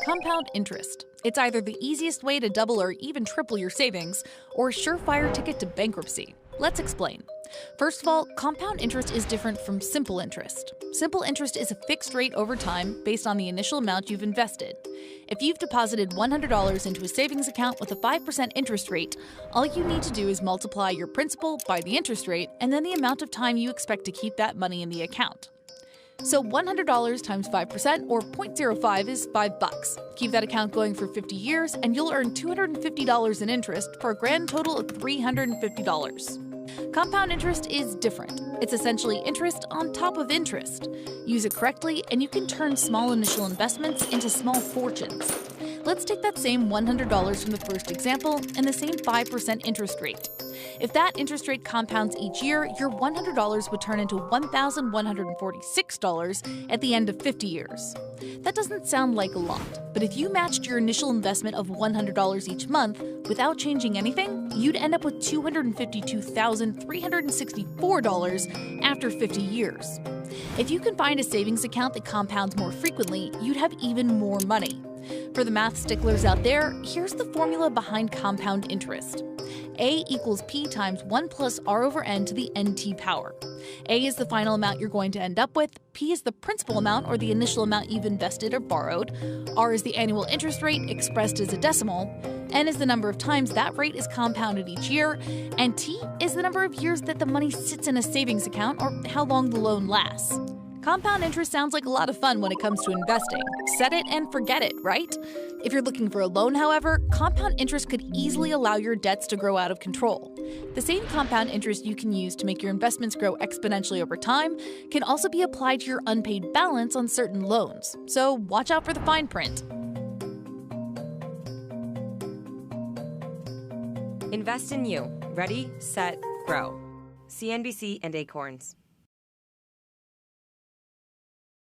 Compound interest. It's either the easiest way to double or even triple your savings, or a surefire ticket to bankruptcy. Let's explain. First of all, compound interest is different from simple interest. Simple interest is a fixed rate over time based on the initial amount you've invested. If you've deposited $100 into a savings account with a 5% interest rate, all you need to do is multiply your principal by the interest rate and then the amount of time you expect to keep that money in the account. So $100 times 5% or 0.05 is $5. Keep that account going for 50 years and you'll earn $250 in interest for a grand total of $350. Compound interest is different. It's essentially interest on top of interest. Use it correctly and you can turn small initial investments into small fortunes. Let's take that same $100 from the first example and the same 5% interest rate. If that interest rate compounds each year, your $100 would turn into $1,146 at the end of 50 years. That doesn't sound like a lot, but if you matched your initial investment of $100 each month without changing anything, you'd end up with $252,364 after 50 years. If you can find a savings account that compounds more frequently, you'd have even more money. For the math sticklers out there, here's the formula behind compound interest. A equals P times 1 plus R over N to the NT power. A is the final amount you're going to end up with, P is the principal amount or the initial amount you've invested or borrowed, R is the annual interest rate expressed as a decimal, N is the number of times that rate is compounded each year, and T is the number of years that the money sits in a savings account or how long the loan lasts. Compound interest sounds like a lot of fun when it comes to investing. Set it and forget it, right? If you're looking for a loan, however, compound interest could easily allow your debts to grow out of control. The same compound interest you can use to make your investments grow exponentially over time can also be applied to your unpaid balance on certain loans. So watch out for the fine print. Invest in you. Ready, set, grow. CNBC and Acorns.